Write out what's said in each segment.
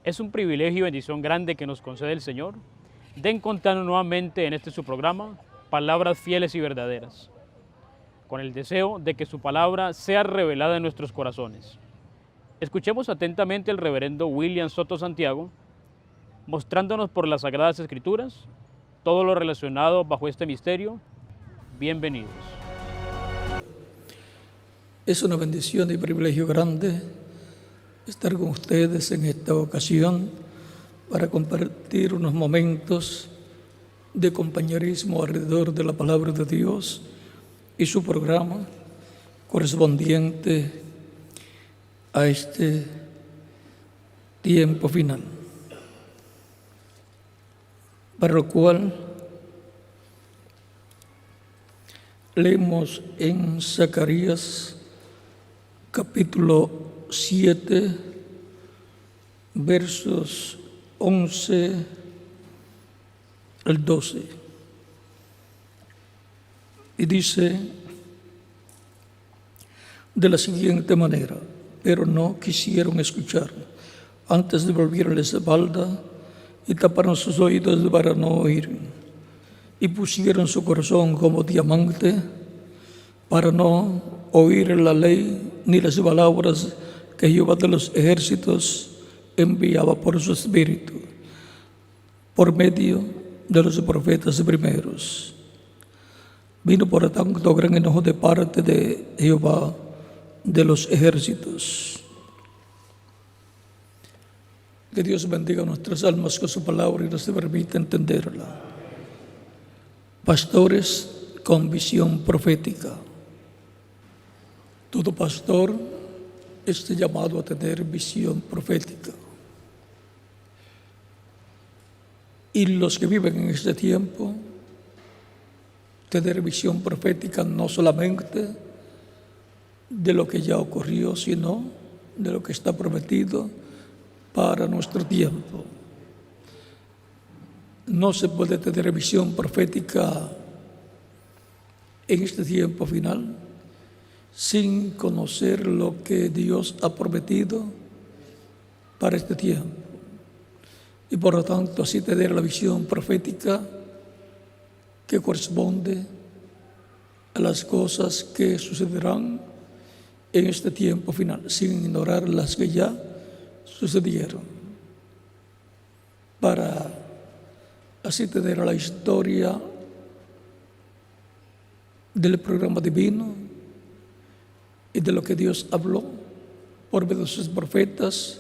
Es un privilegio y bendición grande que nos concede el Señor de encontrarnos nuevamente en este su programa, Palabras Fieles y Verdaderas, con el deseo de que su palabra sea revelada en nuestros corazones. Escuchemos atentamente al reverendo William Soto Santiago, mostrándonos por las Sagradas Escrituras todo lo relacionado bajo este misterio. Bienvenidos. Es una bendición y privilegio grande estar con ustedes en esta ocasión para compartir unos momentos de compañerismo alrededor de la palabra de Dios y su programa correspondiente a este tiempo final, para lo cual leemos en Zacarías capítulo 7, versos 11 al 12. Y dice de la siguiente manera: pero no quisieron escuchar, antes de volvieron la espalda y taparon sus oídos para no oír, y pusieron su corazón como diamante para no oír la ley ni las palabras que Jehová de los ejércitos enviaba por su espíritu, por medio de los profetas primeros. Vino por tanto gran enojo de parte de Jehová de los ejércitos. Que Dios bendiga nuestras almas con su palabra y nos permita entenderla. Pastores con visión profética. Todo pastor está llamado a tener visión profética. Y los que viven en este tiempo, tener visión profética no solamente de lo que ya ocurrió, sino de lo que está prometido para nuestro tiempo. No se puede tener visión profética en este tiempo final sin conocer lo que Dios ha prometido para este tiempo. Y por lo tanto, así tener la visión profética que corresponde a las cosas que sucederán en este tiempo final, sin ignorar las que ya sucedieron, para así tener la historia del programa divino y de lo que Dios habló por medio de sus profetas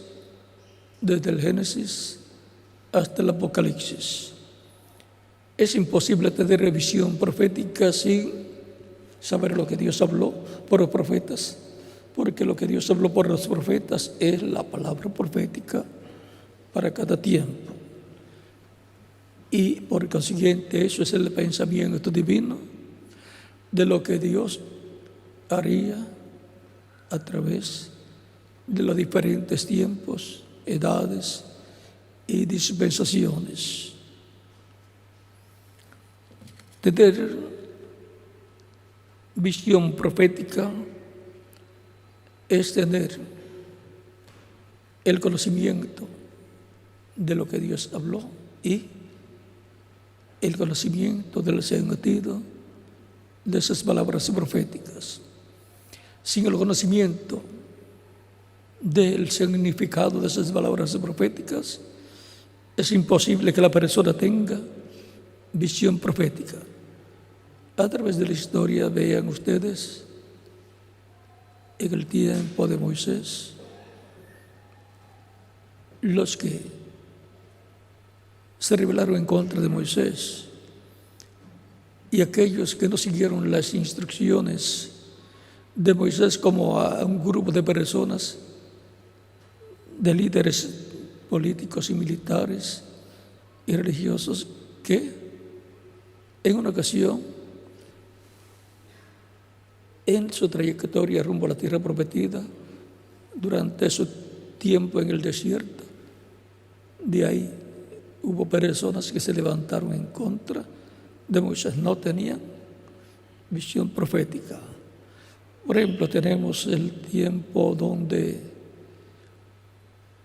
desde el Génesis hasta el Apocalipsis. Es imposible tener visión profética sin saber lo que Dios habló por los profetas, porque lo que Dios habló por los profetas es la palabra profética para cada tiempo. Y por consiguiente, eso es el pensamiento divino de lo que Dios haría a través de los diferentes tiempos, edades y dispensaciones. Tener visión profética es tener el conocimiento de lo que Dios habló y el conocimiento del sentido de esas palabras proféticas. Sin el conocimiento del significado de esas palabras proféticas, es imposible que la persona tenga visión profética. A través de la historia, vean ustedes, en el tiempo de Moisés, los que se rebelaron en contra de Moisés y aquellos que no siguieron las instrucciones de Moisés, como a un grupo de personas, de líderes políticos y militares y religiosos, que en una ocasión, en su trayectoria rumbo a la tierra prometida, durante su tiempo en el desierto, de ahí hubo personas que se levantaron en contra de Moisés, no tenían visión profética. Por ejemplo, tenemos el tiempo donde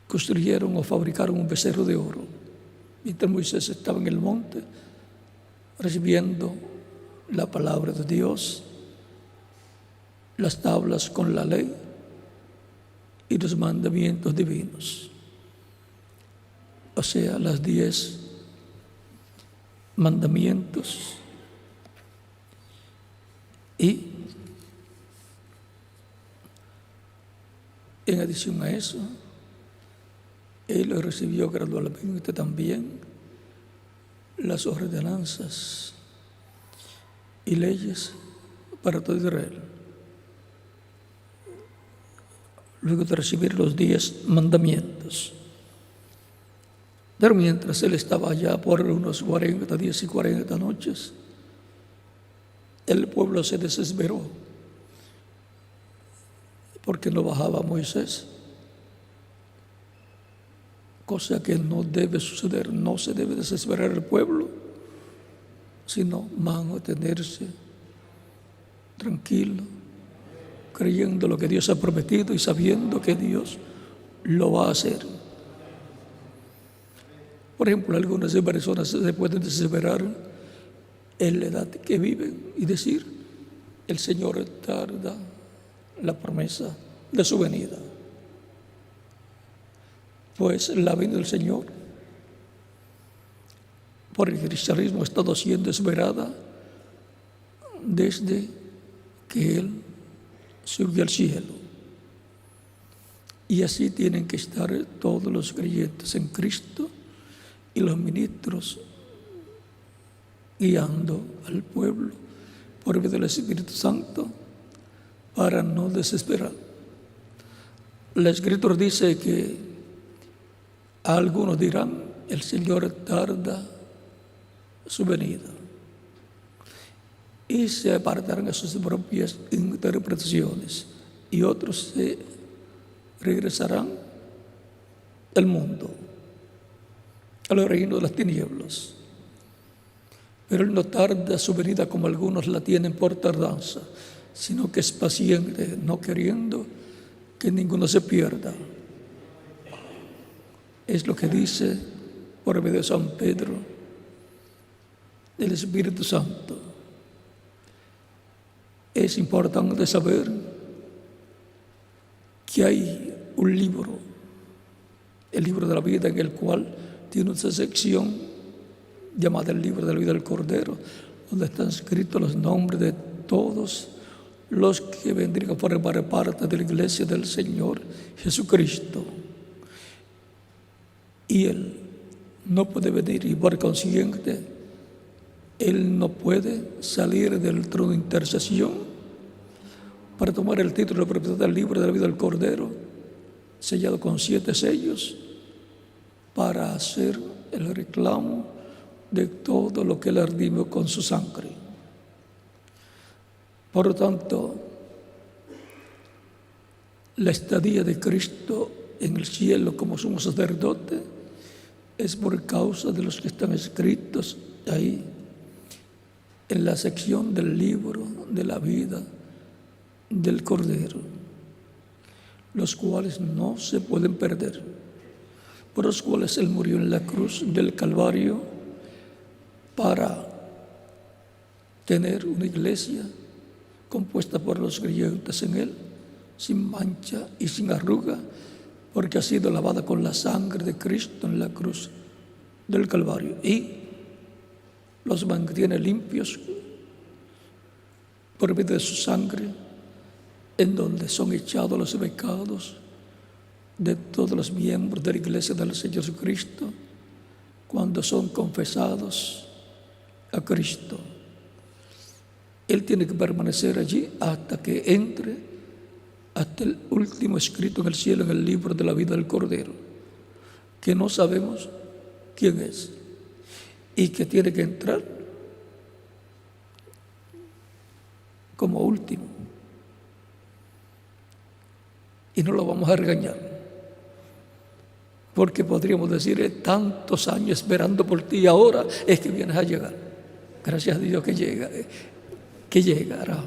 construyeron o fabricaron un becerro de oro. Mientras Moisés estaba en el monte recibiendo la palabra de Dios, las tablas con la ley y los mandamientos divinos, o sea, las 10 mandamientos. Y en adición a eso, él recibió gradualmente también las ordenanzas y leyes para todo Israel. Luego de recibir los 10 mandamientos. Pero mientras él estaba allá por unos 40 días y 40 noches, el pueblo se desesperó porque no bajaba Moisés, cosa que no debe suceder. No se debe desesperar el pueblo, sino mantenerse tranquilo, creyendo lo que Dios ha prometido y sabiendo que Dios lo va a hacer. Por ejemplo, algunas personas se pueden desesperar en la edad que viven y decir: el Señor tarda la promesa de su venida. Pues la venida del Señor por el cristianismo ha estado siendo esperada desde que Él subió al cielo. Y así tienen que estar todos los creyentes en Cristo y los ministros guiando al pueblo por medio del Espíritu Santo para no desesperar. La Escritura dice que algunos dirán: el Señor tarda su venida, y se apartarán a sus propias interpretaciones, y otros se regresarán al mundo, al reino de las tinieblas. Pero Él no tarda su venida como algunos la tienen por tardanza, sino que es paciente, no queriendo que ninguno se pierda. Es lo que dice por medio de San Pedro, del Espíritu Santo. Es importante saber que hay un libro, el libro de la vida, en el cual tiene una sección llamada el libro de la vida del Cordero, donde están escritos los nombres de todos los que vendrían a formar parte de la iglesia del Señor Jesucristo. Y Él no puede venir, y por consiguiente Él no puede salir del trono de intercesión para tomar el título de propiedad del libro de la vida del Cordero, sellado con 7 sellos, para hacer el reclamo de todo lo que Él redimió con su sangre. Por lo tanto, la estadía de Cristo en el cielo como sumo sacerdote es por causa de los que están escritos ahí en la sección del libro de la vida del Cordero, los cuales no se pueden perder, por los cuales Él murió en la cruz del Calvario para tener una iglesia compuesta por los creyentes en Él, sin mancha y sin arruga, porque ha sido lavada con la sangre de Cristo en la cruz del Calvario, y los mantiene limpios por medio de su sangre, en donde son echados los pecados de todos los miembros de la iglesia del Señor Jesucristo cuando son confesados a Cristo. Él tiene que permanecer allí hasta que entre, hasta el último escrito en el cielo, en el libro de la vida del Cordero, que no sabemos quién es, y que tiene que entrar como último. Y no lo vamos a regañar, porque podríamos decir: tantos años esperando por ti y ahora es que vienes a llegar. Gracias a Dios que llega, que llegará.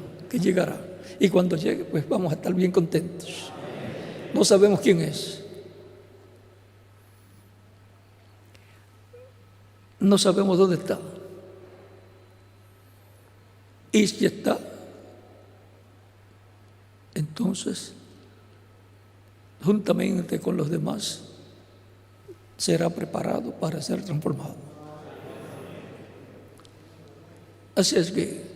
Y cuando llegue, pues vamos a estar bien contentos. No sabemos quién es, no sabemos dónde está. Y si está, entonces, juntamente con los demás, será preparado para ser transformado. Así es que,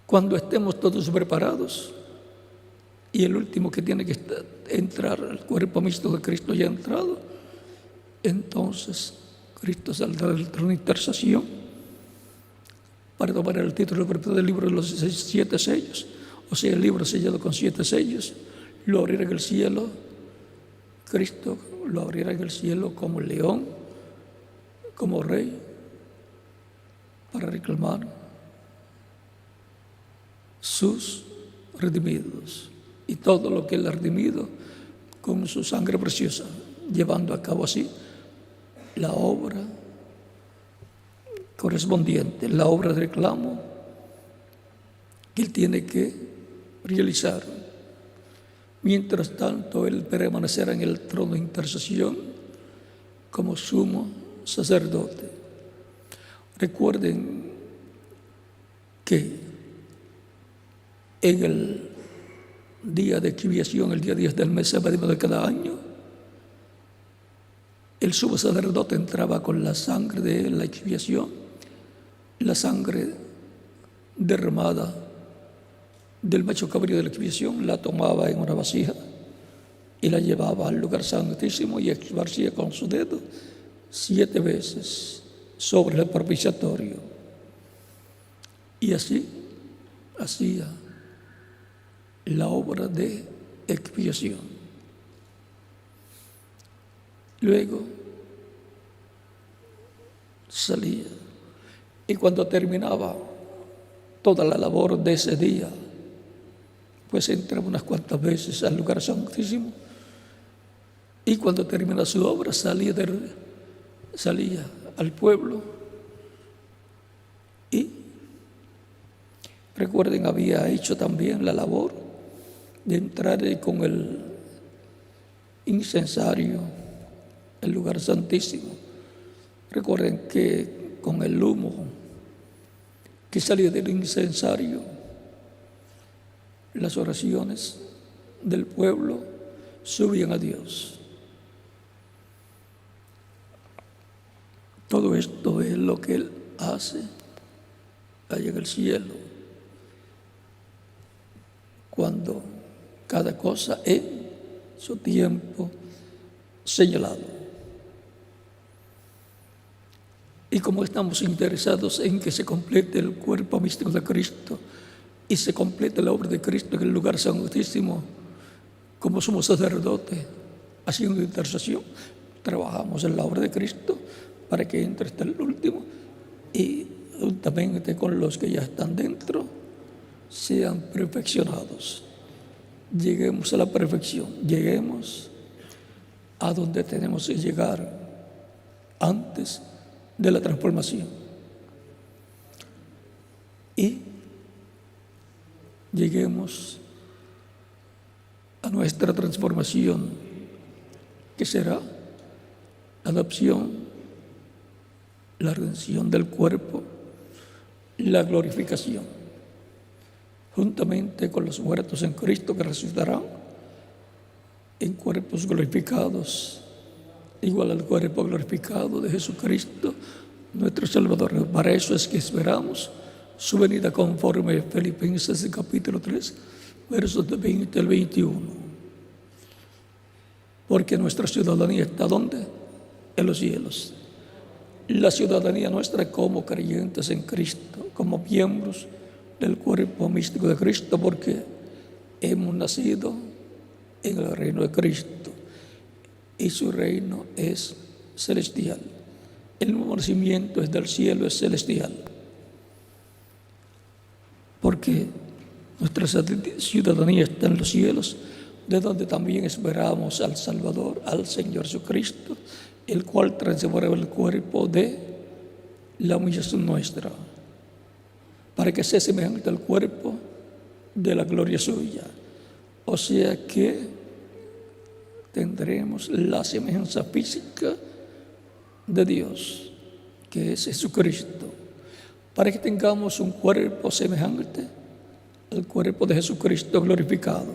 cuando estemos todos preparados, y el último que tiene que entrar al cuerpo místico de Cristo ya ha entrado, entonces Cristo saldrá del trono de intercesión para tomar el título del libro de los 7 sellos, o sea, el libro sellado con 7 sellos, lo abrirá en el cielo. Cristo lo abrirá en el cielo como león, como rey, para reclamar sus redimidos y todo lo que él ha redimido con su sangre preciosa, llevando a cabo así la obra correspondiente, la obra de reclamo que él tiene que realizar. Mientras tanto, él permanecerá en el trono de intercesión como sumo sacerdote. Recuerden que en el día de expiación, el día 10 del mes séptimo de cada año, el sumo sacerdote entraba con la sangre de la expiación, la sangre derramada del macho cabrío de la expiación, la tomaba en una vasija y la llevaba al lugar santísimo y esparcía con su dedo 7 veces sobre el propiciatorio. Y así hacía la obra de expiación. Luego salía, y cuando terminaba toda la labor de ese día, pues entraba unas cuantas veces al lugar santísimo, y cuando terminaba su obra salía al pueblo. Y recuerden, había hecho también la labor de entrar con el incensario al lugar santísimo. Recuerden que con el humo que salía del incensario, las oraciones del pueblo subían a Dios. Todo esto es lo que Él hace allá en el cielo, cuando cada cosa en su tiempo señalado. Y como estamos interesados en que se complete el cuerpo místico de Cristo y se complete la obra de Cristo en el lugar santísimo, como somos sacerdotes haciendo intercesión, trabajamos en la obra de Cristo para que entre hasta el último y juntamente con los que ya están dentro sean perfeccionados. Lleguemos a la perfección, lleguemos a donde tenemos que llegar antes de la transformación. Y lleguemos a nuestra transformación, que será la adopción, la redención del cuerpo, la glorificación, juntamente con los muertos en Cristo que resucitarán en cuerpos glorificados, igual al cuerpo glorificado de Jesucristo, nuestro Salvador. Para eso es que esperamos su venida, conforme Filipenses capítulo 3, versos del 20 al 21. Porque nuestra ciudadanía está ¿dónde? En los cielos. La ciudadanía nuestra como creyentes en Cristo, como miembros del cuerpo místico de Cristo, porque hemos nacido en el reino de Cristo y su reino es celestial. El nuevo nacimiento es del cielo, es celestial, porque nuestra ciudadanía está en los cielos, de donde también esperamos al Salvador, al Señor Jesucristo, el cual transforma el cuerpo de la humillación nuestra, para que sea semejante al cuerpo de la gloria suya. O sea que tendremos la semejanza física de Dios. que es Jesucristo, para que tengamos un cuerpo semejante al cuerpo de Jesucristo glorificado.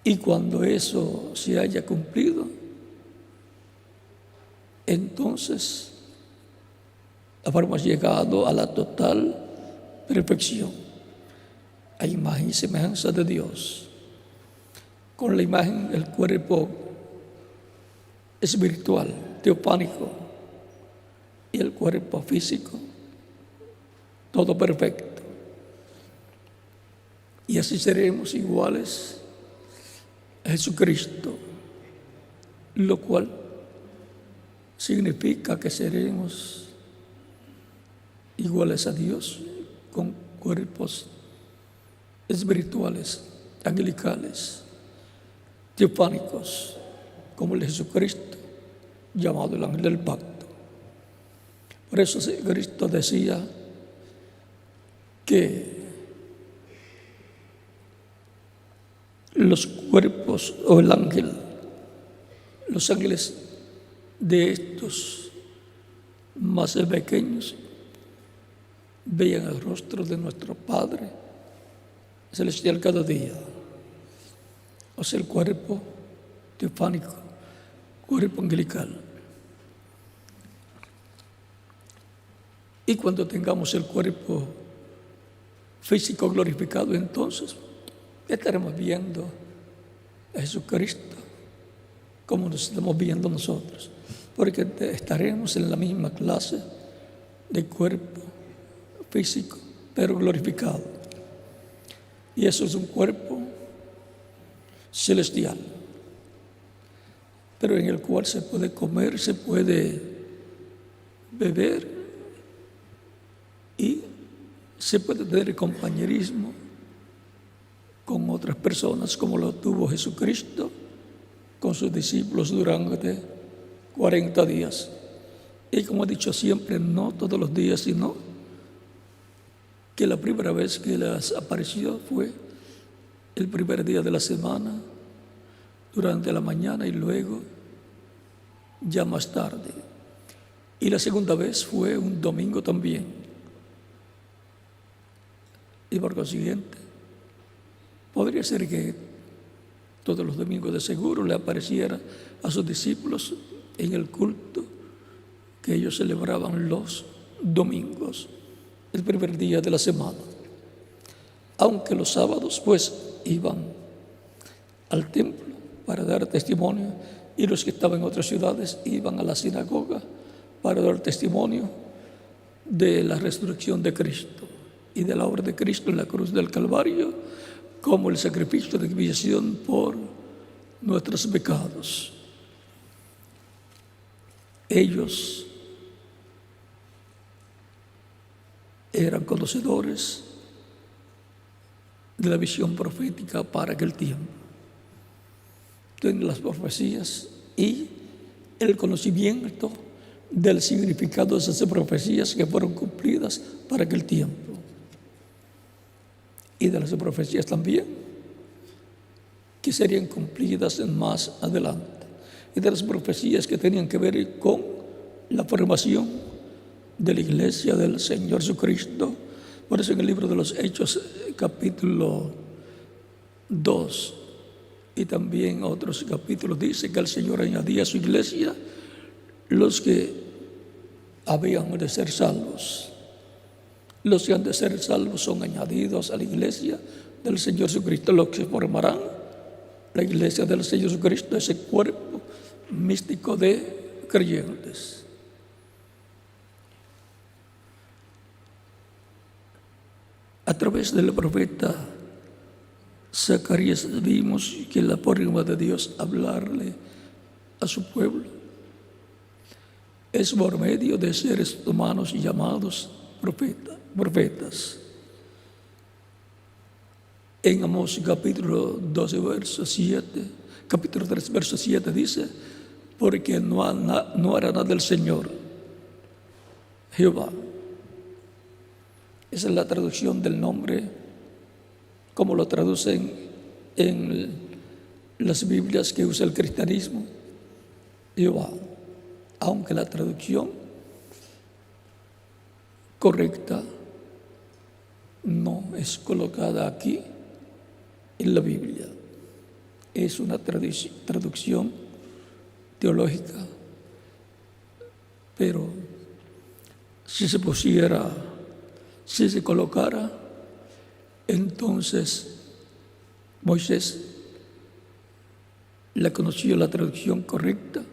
Y cuando eso se haya cumplido, entonces habremos llegado a la total perfección, a imagen y semejanza de Dios. Con la imagen, el cuerpo espiritual, teofánico, y el cuerpo físico, todo perfecto. Y así seremos iguales a Jesucristo, lo cual significa que seremos iguales a Dios con cuerpos espirituales, angelicales, teofánicos, como el de Jesucristo, llamado el ángel del pacto. Por eso Cristo decía que los cuerpos o el ángel, los ángeles de estos más pequeños veían el rostro de nuestro Padre celestial cada día. O sea, el cuerpo teofánico, cuerpo angelical. Y cuando tengamos el cuerpo físico glorificado, entonces estaremos viendo a Jesucristo como nos estamos viendo nosotros, porque estaremos en la misma clase de cuerpo físico, pero glorificado. Y eso es un cuerpo celestial, pero en el cual se puede comer, se puede beber y se puede tener compañerismo con otras personas, como lo tuvo Jesucristo con sus discípulos durante 40 días. Y como he dicho siempre, no todos los días, sino que la primera vez que les apareció fue el primer día de la semana, durante la mañana, y luego ya más tarde. Y la segunda vez fue un domingo también. Y por consiguiente, podría ser que todos los domingos de seguro le apareciera a sus discípulos en el culto que ellos celebraban los domingos, el primer día de la semana. Aunque los sábados pues iban al templo para dar testimonio, y los que estaban en otras ciudades iban a la sinagoga para dar testimonio de la resurrección de Cristo y de la obra de Cristo en la cruz del Calvario, como el sacrificio de expiación por nuestros pecados. Ellos eran conocedores de la visión profética para aquel tiempo, de las profecías y el conocimiento del significado de esas profecías que fueron cumplidas para aquel tiempo, y de las profecías también que serían cumplidas más adelante, y de las profecías que tenían que ver con la formación de la iglesia del Señor Jesucristo. Por eso en el libro de los Hechos, capítulo 2 y también otros capítulos, dice que el Señor añadía a su iglesia los que habían de ser salvos. Los que han de ser salvos son añadidos a la iglesia del Señor Jesucristo, los que formarán la iglesia del Señor Jesucristo, ese cuerpo místico de creyentes. A través del profeta Zacarías vimos que la forma de Dios hablarle a su pueblo es por medio de seres humanos llamados profetas. En Amós capítulo 12, verso 7, capítulo 3, verso 7 dice: porque no hará nada el Señor, Jehová. Esa es la traducción del nombre, como lo traducen en las Biblias que usa el cristianismo, Jehová. Aunque la traducción correcta no es colocada aquí en la Biblia. Es una traducción teológica, pero si se pusiera, si se colocara, entonces Moisés le conoció la traducción correcta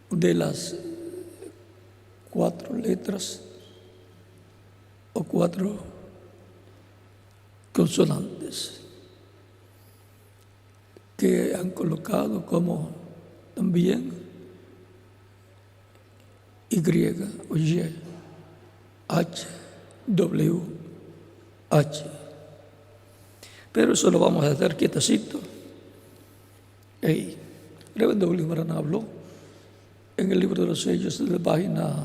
de las 4 letras o 4 consonantes que han colocado como también Y o Y, H, W, H. Pero eso lo vamos a hacer quietecito. Reverendo William Branham habló en el libro de los sellos de la página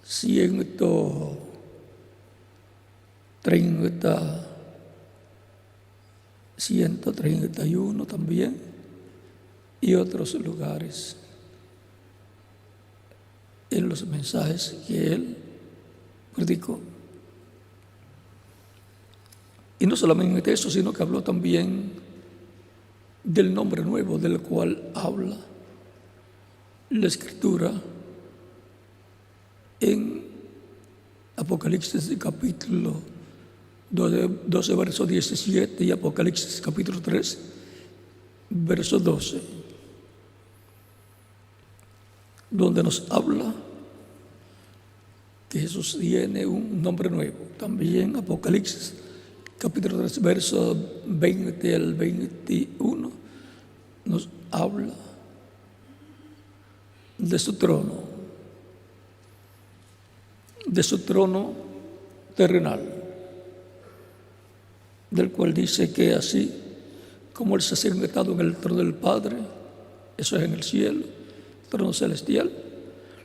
131 también, y otros lugares en los mensajes que él predicó. Y no solamente eso, sino que habló también del nombre nuevo del cual habla la Escritura en Apocalipsis capítulo 12, verso 17 y Apocalipsis capítulo 3, verso 12, donde nos habla que Jesús tiene un nombre nuevo. También Apocalipsis capítulo 3, verso 20 al 21, nos habla de su trono terrenal, del cual dice que así como Él se ha sentado en el trono del Padre, eso es en el cielo, trono celestial,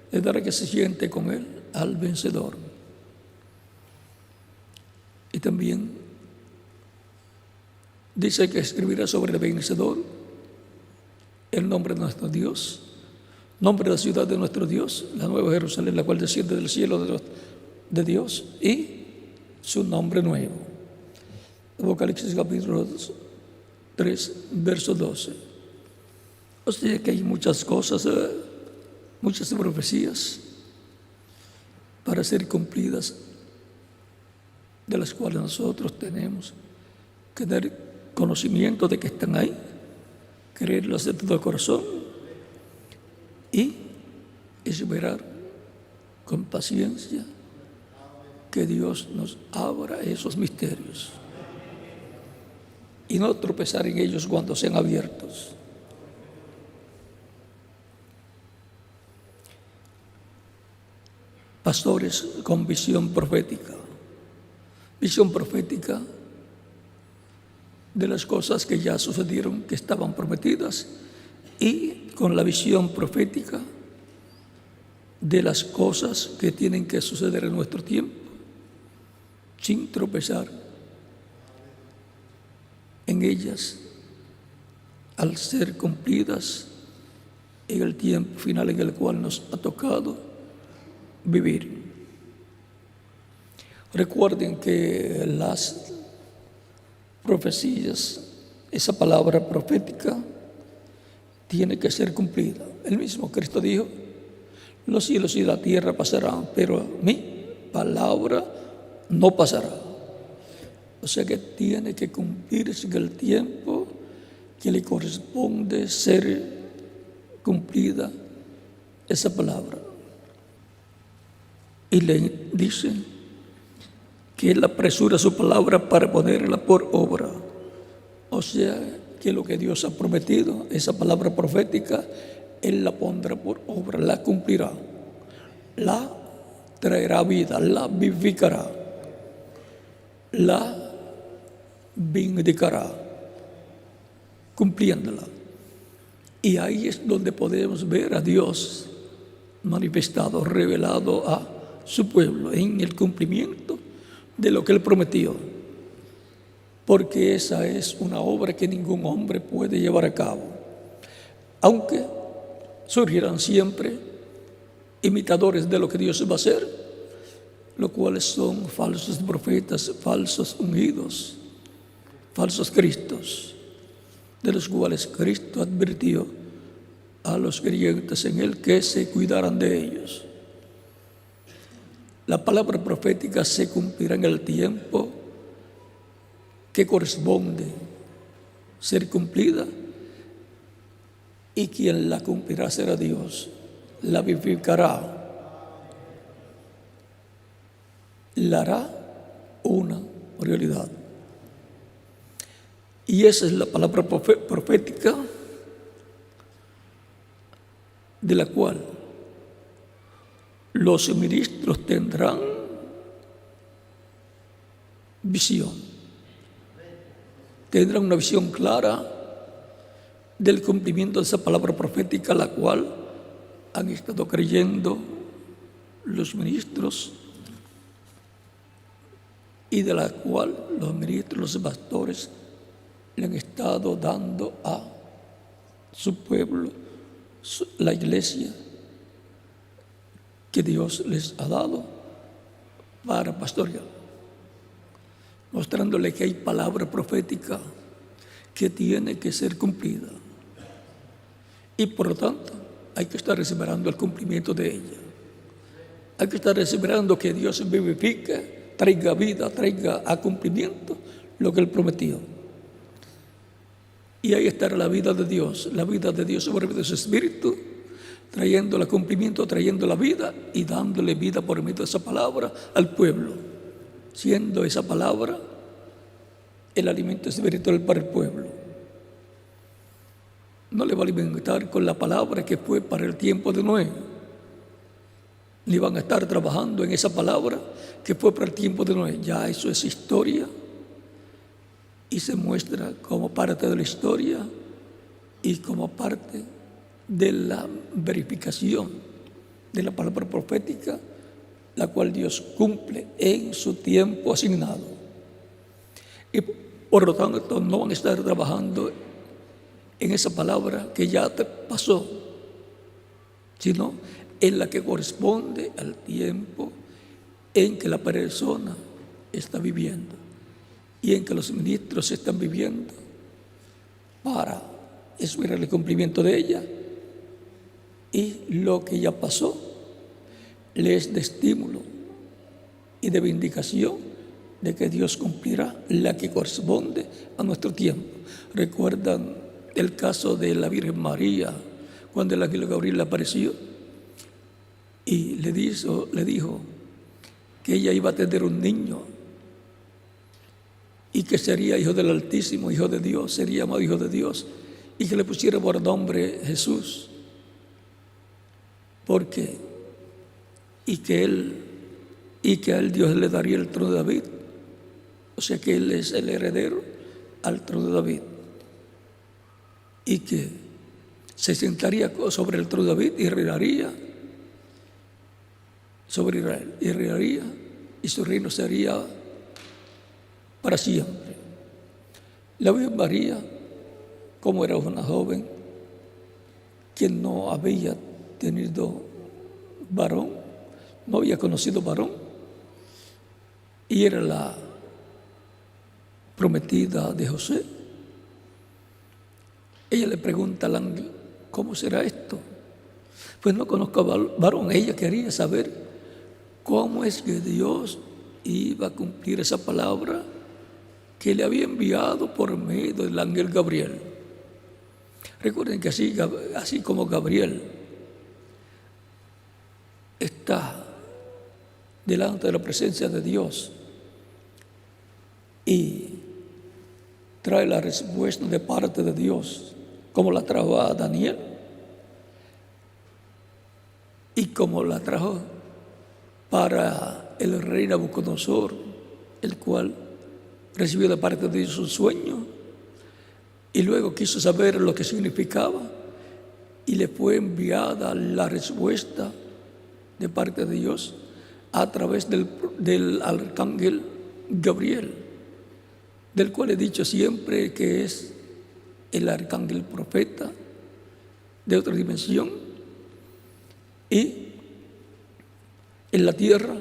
le dará que se siente con Él al vencedor. Y también dice que escribirá sobre el vencedor el nombre de nuestro Dios, nombre de la ciudad de nuestro Dios, la nueva Jerusalén, la cual desciende del cielo de Dios, y su nombre nuevo. Apocalipsis capítulo 3, verso 12. O sea que hay muchas cosas, muchas profecías para ser cumplidas, de las cuales nosotros tenemos que dar conocimiento de que están ahí, creerlas de todo corazón y esperar con paciencia que Dios nos abra esos misterios y no tropezar en ellos cuando sean abiertos. Pastores con visión profética de las cosas que ya sucedieron, que estaban prometidas, y con la visión profética de las cosas que tienen que suceder en nuestro tiempo, sin tropezar en ellas al ser cumplidas en el tiempo final en el cual nos ha tocado vivir. Recuerden que las profecías, esa palabra profética, tiene que ser cumplida. El mismo Cristo dijo: los cielos y la tierra pasarán, pero mi palabra no pasará. O sea que tiene que cumplirse en el tiempo que le corresponde ser cumplida esa palabra. Y le dicen que Él apresura su palabra para ponerla por obra. O sea que lo que Dios ha prometido, esa palabra profética, Él la pondrá por obra, la cumplirá, la traerá vida, la vivificará, la vindicará, cumpliéndola. Y ahí es donde podemos ver a Dios manifestado, revelado a su pueblo en el cumplimiento de lo que Él prometió, porque esa es una obra que ningún hombre puede llevar a cabo, aunque surgirán siempre imitadores de lo que Dios va a hacer, los cuales son falsos profetas, falsos ungidos, falsos cristos, de los cuales Cristo advirtió a los creyentes en Él que se cuidaran de ellos. La palabra profética se cumplirá en el tiempo que corresponde ser cumplida, y quien la cumplirá será Dios, la vivificará, la hará una realidad. Y esa es la palabra profética de la cual los ministros tendrán visión, tendrán una visión clara del cumplimiento de esa palabra profética, la cual han estado creyendo los ministros y de la cual los ministros, los pastores le han estado dando a su pueblo, la iglesia que Dios les ha dado para pastorear, mostrándole que hay palabra profética que tiene que ser cumplida, y por lo tanto hay que estar esperando el cumplimiento de ella. Hay que estar esperando que Dios vivifique, traiga vida, traiga a cumplimiento lo que Él prometió. Y ahí estará la vida de Dios sobre de su Espíritu, trayendo el cumplimiento, trayendo la vida y dándole vida por medio de esa palabra al pueblo, siendo esa palabra el alimento espiritual para el pueblo. No le va a alimentar con la palabra que fue para el tiempo de Noé, ni van a estar trabajando en esa palabra que fue para el tiempo de Noé. Ya eso es historia y se muestra como parte de la historia y como parte de la verificación de la palabra profética, la cual Dios cumple en su tiempo asignado. Y por lo tanto no van a estar trabajando en esa palabra que ya te pasó, sino en la que corresponde al tiempo en que la persona está viviendo y en que los ministros están viviendo, para esperar el cumplimiento de ella. Y lo que ya pasó les es de estímulo y de vindicación de que Dios cumplirá la que corresponde a nuestro tiempo. ¿Recuerdan el caso de la Virgen María, cuando el ángel Gabriel le apareció y le dijo que ella iba a tener un niño y que sería hijo del Altísimo, hijo de Dios, sería llamado hijo de Dios, y que le pusiera por nombre Jesús, porque y que a él Dios le daría el trono de David, o sea que él es el heredero al trono de David, y que se sentaría sobre el trono de David y reinaría sobre Israel, y reinaría, y su reino sería para siempre. La Virgen María, como era una joven que no había tenido varón, no había conocido varón, y era la prometida de José, ella le pregunta al ángel: ¿cómo será esto? Pues no conozco varón. Ella quería saber cómo es que Dios iba a cumplir esa palabra que le había enviado por medio del ángel Gabriel. Recuerden que así como Gabriel está delante de la presencia de Dios y trae la respuesta de parte de Dios, como la trajo a Daniel y como la trajo para el rey Nabucodonosor, el cual recibió de parte de Dios un sueño y luego quiso saber lo que significaba, y le fue enviada la respuesta de parte de Dios a través del arcángel Gabriel, del cual he dicho siempre que es el arcángel profeta de otra dimensión, y en la tierra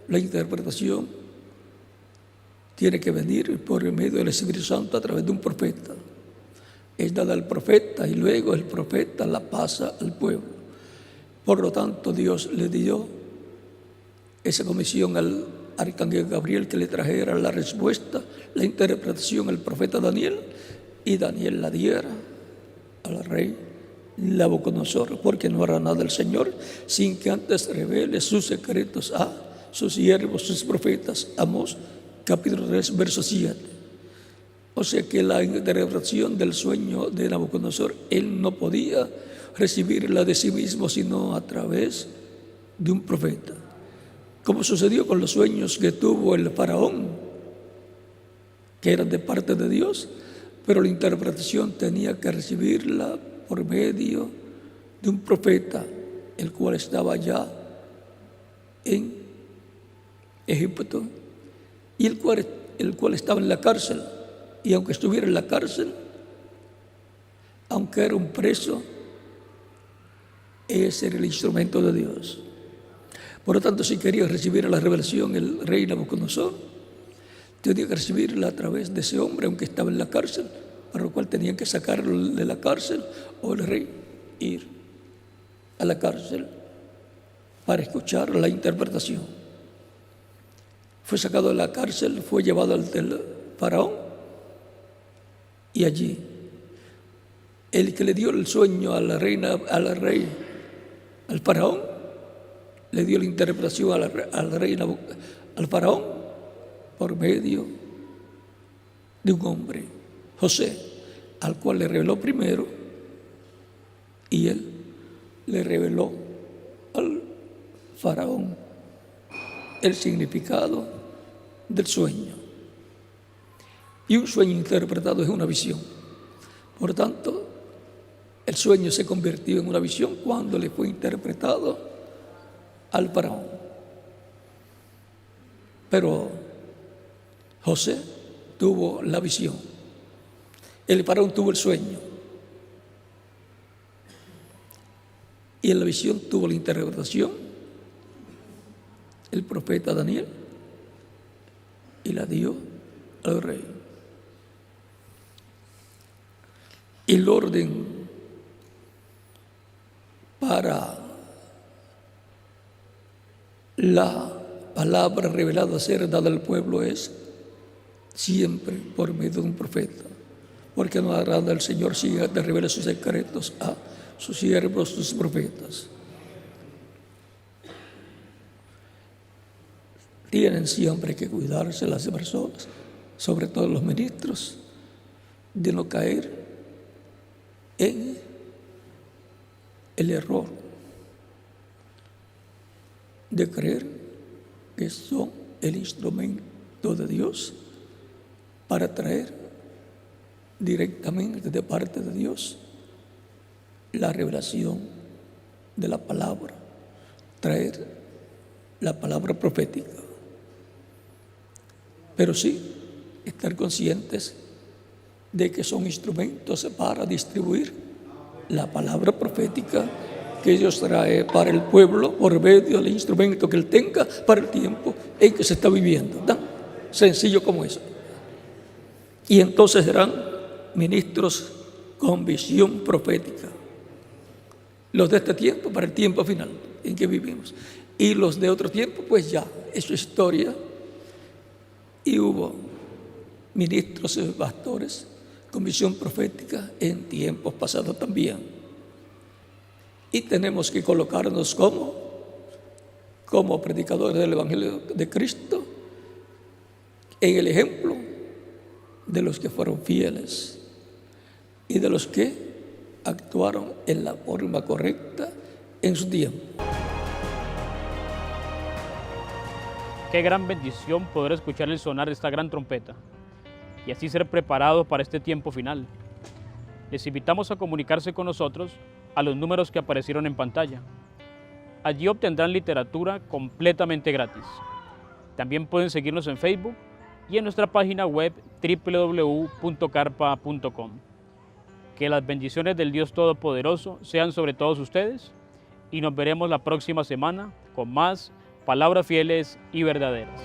La interpretación tiene que venir por medio del Espíritu Santo a través de un profeta. Es dada al profeta y luego el profeta la pasa al pueblo. Por lo tanto, Dios le dio esa comisión al arcángel Gabriel que le trajera la respuesta, la interpretación al profeta Daniel, y Daniel la diera al rey Nabucodonosor, porque no hará nada el Señor sin que antes revele sus secretos a sus siervos, sus profetas. Amós, capítulo 3, verso 7. O sea que la interpretación del sueño de Nabucodonosor, él no podía recibirla de sí mismo, sino a través de un profeta. Como sucedió con los sueños que tuvo el faraón, que eran de parte de Dios, pero la interpretación tenía que recibirla por medio de un profeta, el cual estaba ya en Egipto, y el cual estaba en la cárcel. Y aunque estuviera en la cárcel, aunque era un preso, ese era el instrumento de Dios. Por lo tanto, si quería recibir la revelación el rey Nabucodonosor, tenía que recibirla a través de ese hombre, aunque estaba en la cárcel, para lo cual tenían que sacarlo de la cárcel, o el rey ir a la cárcel para escuchar la interpretación. Fue sacado de la cárcel, fue llevado al faraón, y allí el que le dio el sueño a la reina, al faraón, le dio la interpretación al faraón por medio de un hombre, José, al cual le reveló primero, y él le reveló al faraón el significado del sueño. Y un sueño interpretado es una visión. Por tanto, el sueño se convirtió en una visión cuando le fue interpretado al faraón. Pero José tuvo la visión, el faraón tuvo el sueño, y en la visión tuvo la interpretación el profeta Daniel, y la dio al rey. El orden para la palabra revelada a ser dada al pueblo es siempre por medio de un profeta, porque no agrada al Señor si te revela sus secretos a sus siervos, sus profetas. Tienen siempre que cuidarse las personas, sobre todo los ministros, de no caer en el error de creer que son el instrumento de Dios para traer directamente de parte de Dios la revelación de la palabra, traer la palabra profética. Pero sí estar conscientes de que son instrumentos para distribuir la palabra profética que Dios trae para el pueblo por medio del instrumento que Él tenga para el tiempo en que se está viviendo. Tan sencillo como eso. Y entonces serán ministros con visión profética. Los de este tiempo para el tiempo final en que vivimos. Y los de otro tiempo, pues ya, es su historia. Y hubo ministros y pastores con visión profética en tiempos pasados también. Y tenemos que colocarnos como predicadores del Evangelio de Cristo en el ejemplo de los que fueron fieles y de los que actuaron en la forma correcta en su tiempo. Qué gran bendición poder escuchar el sonar de esta gran trompeta y así ser preparados para este tiempo final. Les invitamos a comunicarse con nosotros a los números que aparecieron en pantalla. Allí obtendrán literatura completamente gratis. También pueden seguirnos en Facebook y en nuestra página web www.carpa.com. Que las bendiciones del Dios Todopoderoso sean sobre todos ustedes y nos veremos la próxima semana con más palabras fieles y verdaderas.